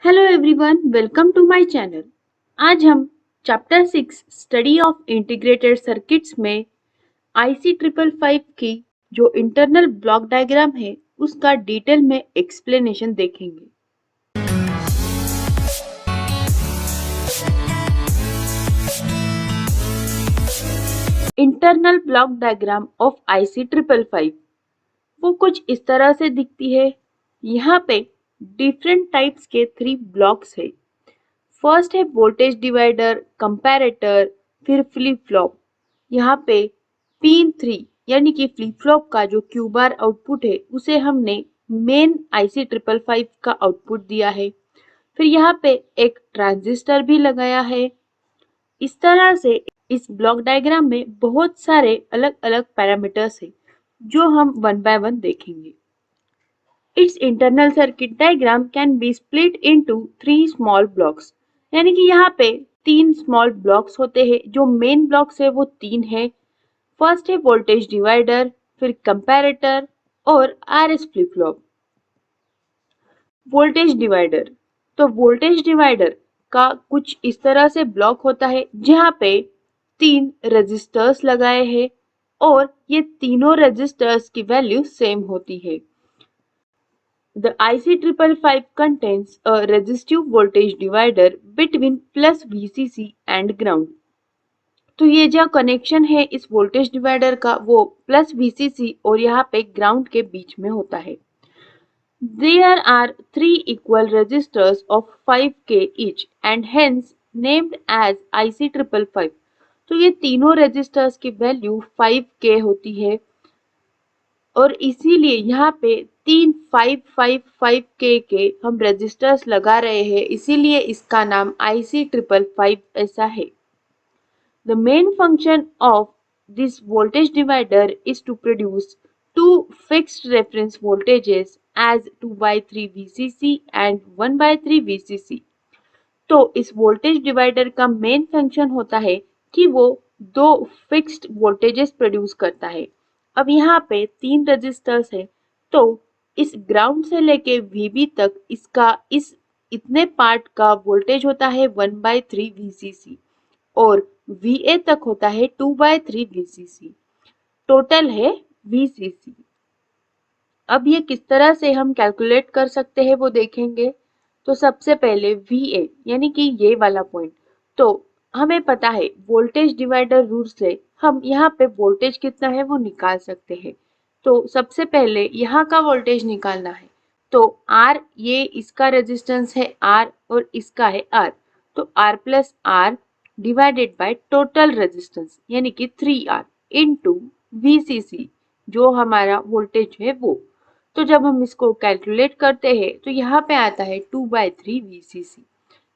Hello everyone, welcome to my channel. आज हम chapter 6 study of integrated circuits में IC 555 की जो इंटरनल ब्लॉक डायग्राम है उसका डिटेल में एक्सप्लेनेशन देखेंगे। Internal block diagram of IC 555 वो कुछ इस तरह से दिखती है। यहाँ पे डिफरेंट टाइप्स के 3 ब्लॉक्स है। फर्स्ट है वोल्टेज डिवाइडर, कंपैरेटर, फिर फ्लिप फ्लॉप। यहाँ पे पिन 3 यानी कि फ्लिप फ्लॉप का जो क्यू बार आउटपुट है उसे हमने मेन आईसी 555 का आउटपुट दिया है। फिर यहाँ पे एक ट्रांजिस्टर भी लगाया है। इस तरह से इस ब्लॉक डायग्राम में बहुत सारे अलग अलग पैरामीटर्स है जो हम वन बाय वन देखेंगे। Its internal circuit diagram can be split into 3 small blocks। यानी कि यहाँ पे 3 स्मॉल ब्लॉक्स होते हैं। जो मेन ब्लॉक्स है वो 3 है। फर्स्ट है वोल्टेज डिवाइडर, फिर कंपैरेटर और RS flip flop. Voltage divider, तो वोल्टेज डिवाइडर का कुछ इस तरह से ब्लॉक होता है जहाँ पे 3 रेजिस्टर्स लगाए हैं और ये तीनों रेजिस्टर्स की वैल्यू सेम होती है। The IC555 contains a resistive voltage divider between plus VCC and ground। तो ये जो कनेक्शन है इस वोल्टेज डिवाइडर का वो प्लस VCC और यहाँ पे ग्राउंड के बीच में होता है। There are 3 equal resistors of 5K each and hence named as IC555। तो ये तीनों रेजिस्टर्स की वैल्यू 5K होती है और इसीलिए यहाँ पे 555 के हम रजिस्टर्स लगा रहे हैं, इसीलिए इसका नाम IC555 ऐसा है। The main function of this voltage divider is to produce two fixed reference voltages as 2/3 VCC and 1/3 VCC। तो इस वोल्टेज डिवाइडर का मेन फंक्शन होता है कि वो दो फिक्स्ड वोल्टेजेस प्रोड्यूस करता है। अब यहाँ पे 3 रजिस्टर्स है तो इस ग्राउंड से लेके VB तक इसका इस इतने पार्ट का वोल्टेज होता है 1/3 VCC और VA तक होता है 2/3 VCC। टोटल है VCC। अब ये किस तरह से हम कैलकुलेट कर सकते हैं वो देखेंगे। तो सबसे पहले VA यानी कि ये वाला पॉइंट, तो हमें पता है वोल्टेज डिवाइडर रूल से हम यहाँ पे वोल्टेज कितना है वो निकाल सकते हैं। तो सबसे पहले यहाँ का वोल्टेज निकालना है। तो R ये इसका रेजिस्टेंस है R और इसका है R। तो R plus R divided by total resistance यानी कि 3R इंटू VCC जो हमारा वोल्टेज है वो। तो जब हम इसको कैलकुलेट करते हैं तो यहाँ पे आता है 2/3 VCC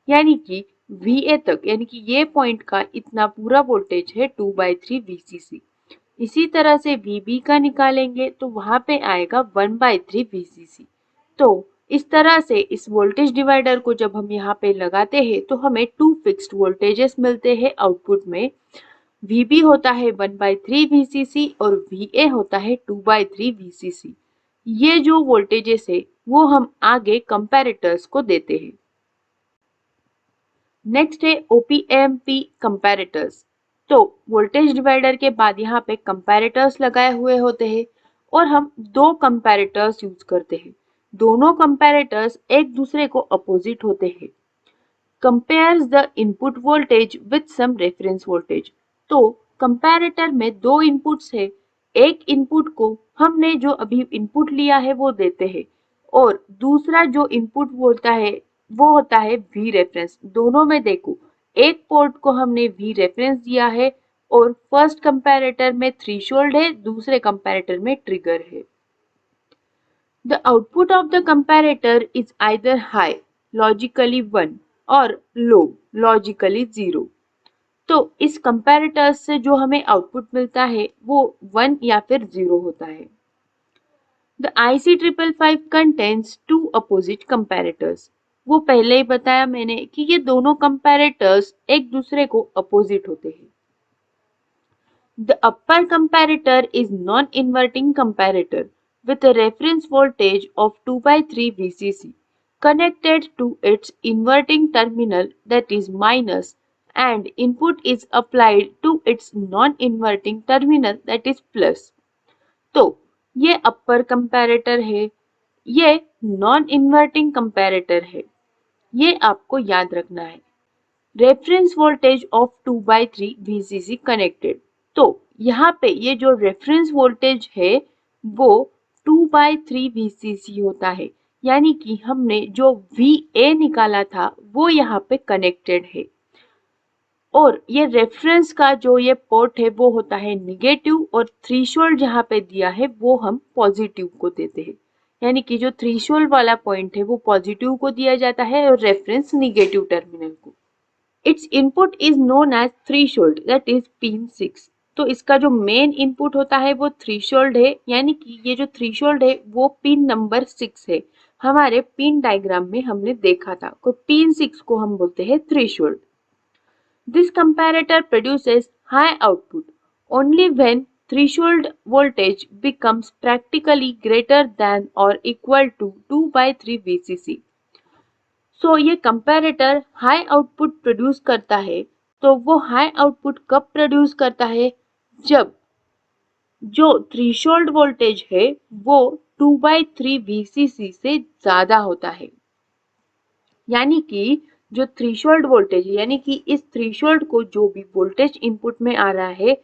यानी कि VA तक यानी कि ये पॉइंट का इतना पूरा वोल्टेज है 2/3 VCC। इसी तरह से VB का निकालेंगे तो वहाँ पे आएगा 1/3 VCC। तो इस तरह से इस वोल्टेज डिवाइडर को जब हम यहाँ पे लगाते हैं तो हमें 2 फिक्स्ड वोल्टेजेस मिलते हैं आउटपुट में। VB होता है 1/3 VCC और VA होता है 2/3 VCC। ये जो वोल्टेजेस है वो हम आगे कंपैरेटर्स को देते हैं। नेक्स्ट है OPAMP कंपैरेटर्स। तो वोल्टेज डिवाइडर के बाद यहाँ पे कंपैरेटर्स लगाए हुए होते हैं और हम दो कंपैरेटर्स यूज करते हैं। दोनों कंपैरेटर्स एक दूसरे को अपोजिट होते हैं। Compares the input voltage with some reference voltage. तो कंपैरेटर में दो इनपुट्स है। एक इनपुट को हमने जो अभी इनपुट लिया है वो देते हैं और दूसरा जो इनपुट होता है वो होता है वी रेफरेंस। दोनों में देखो, एक पोर्ट को हमने वी रेफरेंस दिया है और फर्स्ट कंपैरेटर में थ्रेशोल्ड है, दूसरे कंपैरेटर में ट्रिगर है। The output of the comparator is either high logically 1 और low logically 0। तो इस कंपैरेटर से जो हमें आउटपुट मिलता है वो 1 या फिर 0 होता है। The IC555 contains two opposite comparators। वो पहले ही बताया मैंने कि ये दोनों कंपैरेटर्स एक दूसरे को अपोजिट होते हैं। The upper comparator is non-inverting comparator with a reference voltage of 2/3 VCC। connected to its inverting terminal, that is minus, and input is applied to its non-inverting terminal, that is plus. तो ये अपर comparator है, ये non inverting comparator है, ये आपको याद रखना है। Reference voltage of 2/3 VCC connected, तो यहाँ पे ये जो रेफरेंस वोल्टेज है वो 2/3 VCC होता है, यानी कि हमने जो VA निकाला था वो यहाँ पे कनेक्टेड है। और ये रेफरेंस का जो ये पोर्ट है वो होता है निगेटिव, और थ्रेशोल्ड जहाँ पे दिया है वो हम पॉजिटिव को देते हैं, यानी कि जो थ्रेशोल्ड वाला पॉइंट है वो पॉजिटिव को दिया जाता है और रेफरेंस निगेटिव टर्मिनल को। Its input is known as threshold, that is pin 6। तो इसका जो मेन इनपुट होता है वो थ्रेशोल्ड है, यानी कि ये जो थ्रेशोल्ड है वो पिन नंबर 6 है। हमारे पिन डायग्राम में हमने देखा था, को पिन 6 को हम बोलते हैं threshold. This comparator produces high output only when threshold voltage becomes practically greater than or equal to 2/3 VCC. So ये कंपैरेटर हाई आउटपुट प्रोड्यूस करता है। तो वो हाई आउटपुट कब प्रोड्यूस करता है? जब जो थ्रेशोल्ड वोल्टेज है वो 2/3 VCC से ज्यादा होता है, यानी कि जो थ्रेशोल्ड वोल्टेज है, यानी कि इस थ्रेशोल्ड को जो भी वोल्टेज इनपुट में आ रहा है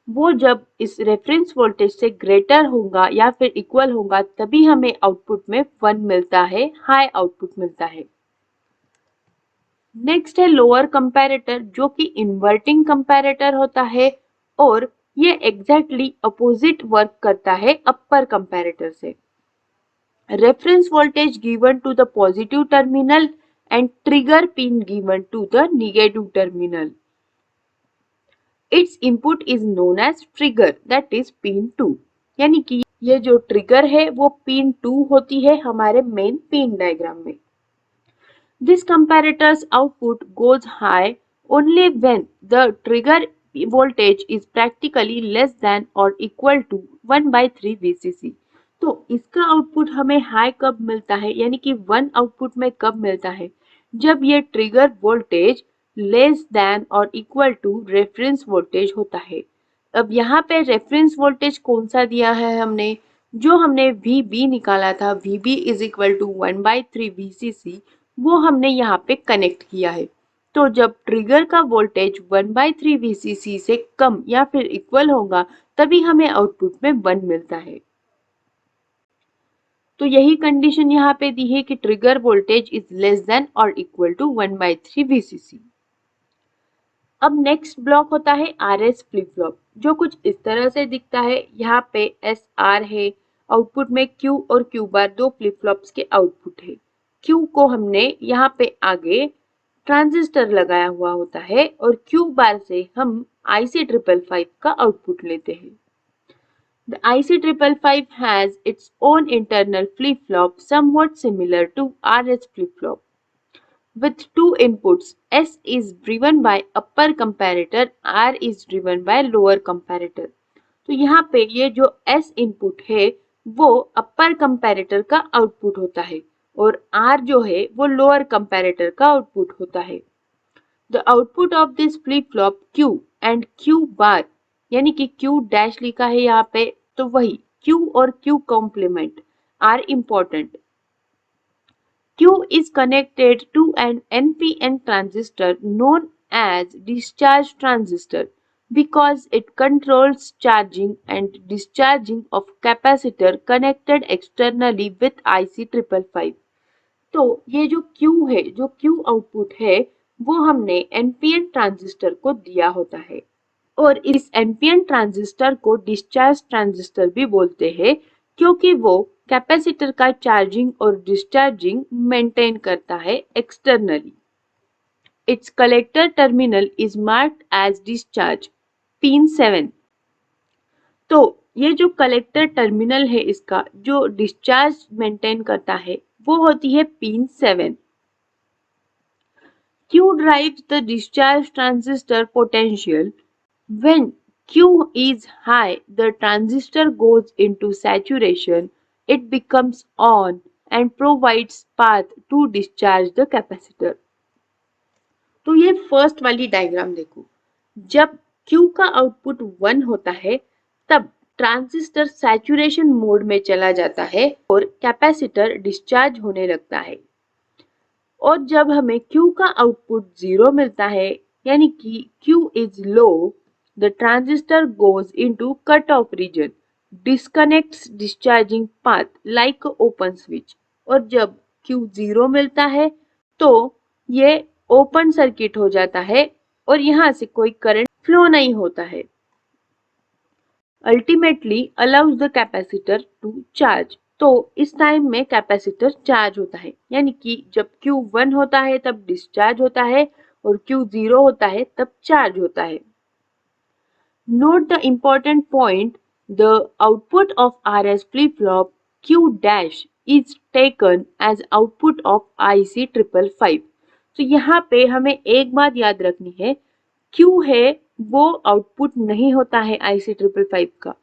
वो जब इस रेफरेंस वोल्टेज से ग्रेटर होगा या फिर इक्वल होगा तभी हमें आउटपुट में 1 मिलता है, हाई आउटपुट मिलता है। नेक्स्ट है लोअर कंपैरेटर, जो कि इन्वर्टिंग कंपैरेटर होता है और ये एग्जैक्टली अपोजिट वर्क करता है अपर कंपैरेटर से। Reference voltage given to the positive terminal and trigger pin given to the negative terminal. Its input is known as trigger, that is pin 2. यानी कि ये जो ट्रिगर है वो पिन 2 होती है हमारे मेन पिन डायग्राम में। This comparator's output goes high only when the trigger voltage is practically less than or equal to 1/3 VCC. तो इसका आउटपुट हमें हाई कब मिलता है, यानी कि 1 आउटपुट में कब मिलता है? जब ये ट्रिगर वोल्टेज लेस देन और इक्वल टू रेफरेंस वोल्टेज होता है। अब यहाँ पे रेफरेंस वोल्टेज कौन सा दिया है हमने? जो हमने VB निकाला था, VB is equal to 1/3 VCC, वो हमने यहाँ पे कनेक्ट किया है। तो जब ट्रिगर का वोल्टेज 1/3 VCC से कम या फिर इक्वल होगा तभी हमें आउटपुट में 1 मिलता है। तो यही कंडीशन यहाँ पे दी है कि trigger voltage is less than और इक्वल टू 1/3 VCC। अब नेक्स्ट ब्लॉक होता है RS फ्लिप फ्लॉप, जो कुछ इस तरह से दिखता है। यहाँ पे SR है, आउटपुट में Q और Q बार दो फ्लिप फ्लॉप्स के आउटपुट है। Q को हमने यहाँ पे आगे ट्रांजिस्टर लगाया हुआ होता है और Q बार से हम IC555 का आउटपुट लेते हैं। The IC555 has its own internal flip-flop somewhat similar to RS flip-flop. With two inputs, S is driven by upper comparator, R is driven by lower comparator. तो यहाँ पे ये जो S इनपुट है वो अपर कंपैरेटर का आउटपुट होता है और R जो है वो लोअर कंपैरेटर का आउटपुट होता है। The output of this flip-flop Q and Q bar, यानी कि Q डैश लिखा है यहाँ पे, तो वही Q और Q complement are important. Q is connected to an NPN transistor known as discharge transistor because it controls charging and discharging of capacitor connected externally with IC555. तो ये जो Q है, जो Q आउटपुट है वो हमने NPN transistor को दिया होता है और इस NPN ट्रांजिस्टर को डिस्चार्ज ट्रांजिस्टर भी बोलते हैं क्योंकि वो कैपेसिटर का चार्जिंग और डिस्चार्जिंग मेंटेन करता है externally. Its collector terminal is marked as discharge, pin 7। तो ये जो कलेक्टर टर्मिनल है इसका जो डिस्चार्ज मेंटेन करता है वो होती है pin 7। Q drives the discharge transistor potential. When Q is high, the transistor goes into saturation, it becomes on, and provides path to discharge the capacitor. तो ये फर्स्ट वाली डायग्राम देखो, जब Q का आउटपुट 1 होता है तब ट्रांजिस्टर सैचुरेशन मोड में चला जाता है और कैपेसिटर डिस्चार्ज होने लगता है। और जब हमें Q का आउटपुट 0 मिलता है यानी कि Q is low, the transistor goes into cut off region, disconnects discharging path like open switch. और जब Q 0 मिलता है तो ये ओपन सर्किट हो जाता है और यहाँ से कोई करंट फ्लो नहीं होता है। Ultimately allows the capacitor to charge. तो इस टाइम में कैपेसिटर चार्ज होता है, यानी कि जब Q1 होता है तब डिस्चार्ज होता है और Q0 होता है तब चार्ज होता है। Note the important point, the output of RS flip flop Q dash is taken as output of IC 555। तो यहाँ पे हमें एक बात याद रखनी है, Q है वो आउटपुट नहीं होता है IC 555 का।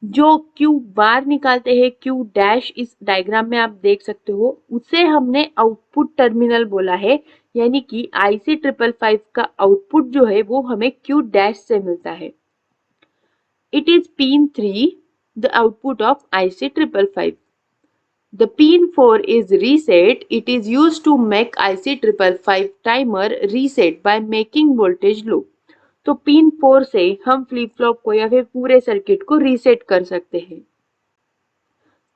जो Q बार निकालते हैं, Q डैश इस डायग्राम में आप देख सकते हो, उसे हमने आउटपुट टर्मिनल बोला है, यानी कि IC 555 का आउटपुट जो है वो हमें Q डैश से मिलता है। It is pin 3, the output of IC 555. The pin 4 is reset. It is used to make IC 555 timer reset by making voltage low. तो पिन 4 से हम फ्लिप फ्लॉप को या फिर पूरे सर्किट को रीसेट कर सकते हैं।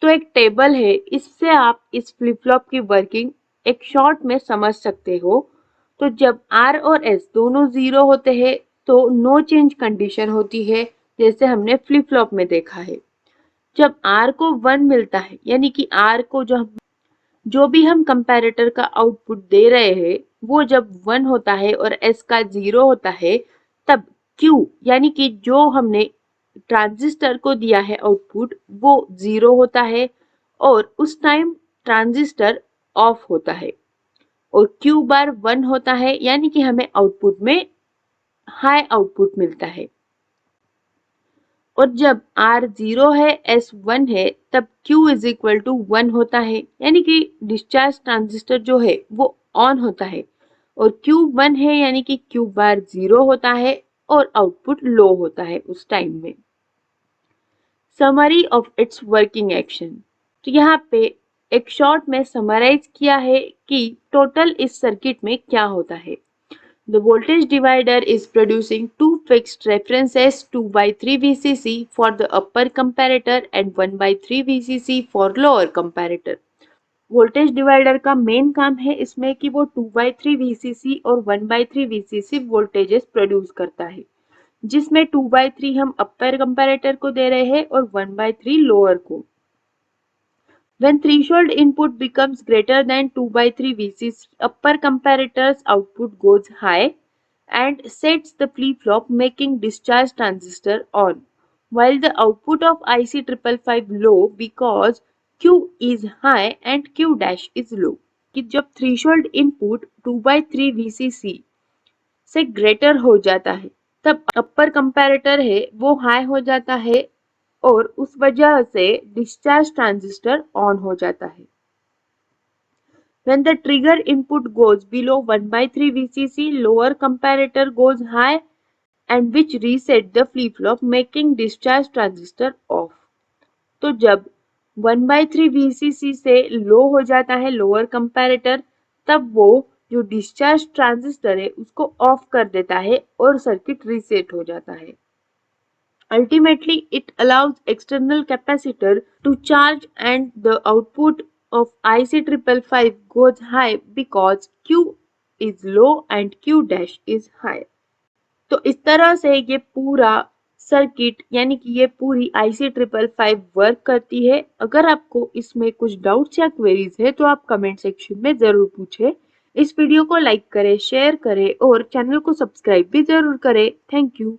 तो एक टेबल है, इससे आप इस फ्लिप फ्लॉप की वर्किंग एक शॉर्ट में समझ सकते हो। तो जब R और S दोनों 0 होते हैं तो नो चेंज कंडीशन होती है, जैसे हमने फ्लिप फ्लॉप में देखा है। जब R को 1 मिलता है, यानी कि R को जो भी हम कंपैरेटर का आउटपुट दे रहे हैं वो जब 1 होता है और S का 0 होता है, तब Q यानी कि जो हमने ट्रांजिस्टर को दिया है आउटपुट वो 0 होता है और उस टाइम ट्रांजिस्टर ऑफ होता है और Q बार 1 होता है, यानी कि हमें आउटपुट में हाई आउटपुट मिलता है। और जब R 0 है, S 1 है, तब Q इज इक्वल टू 1 होता है, यानी कि डिस्चार्ज ट्रांजिस्टर जो है वो ऑन होता है और Q 1 है, यानी कि Q बार 0 होता है और आउटपुट लो होता है उस टाइम में। Summary of its working action. तो यहाँ पे एक शॉर्ट में समराइज किया है कि टोटल इस सर्किट में क्या होता है। The voltage divider is producing two fixed references 2/3 VCC for the upper comparator and 1/3 VCC for lower comparator. Voltage divider का मेन काम है इसमें कि वो 2/3 VCC और 1/3 VCC वोल्टेजेस प्रोड्यूस करता है, जिसमें 2/3 हम अपर कंपैरेटर को दे रहे हैं और 1/3 लोअर को। When threshold input becomes greater than 2/3 VCC, upper comparator's output goes high and sets the flip-flop making discharge transistor on, while the output of IC 555 low because Q is high and Q dash is low. कि जब threshold input 2/3 VCC से greater हो जाता है तब upper comparator है वो high हो जाता है और उस वजह से डिस्चार्ज ट्रांजिस्टर ऑन हो जाता है। When the trigger input goes below 1/3 VCC, lower comparator goes high and which reset the flip-flop making discharge transistor off. तो जब 1/3 VCC से लो हो जाता है लोअर कंपैरेटर, तब वो जो डिस्चार्ज ट्रांजिस्टर है उसको ऑफ कर देता है और सर्किट रीसेट हो जाता है। Ultimately, it allows external capacitor to charge and the output of IC 555 goes high because Q is low and Q dash is high. तो इस तरह से ये पूरा सर्किट यानी कि ये पूरी IC 555 वर्क करती है। अगर आपको इसमें कुछ डाउट्स या क्वेरीज है तो आप कमेंट सेक्शन में ज़रूर पूछें। इस वीडियो को लाइक करें, शेयर करें और चैनल को सब्सक्राइब भी ज़रूर करें। Thank you.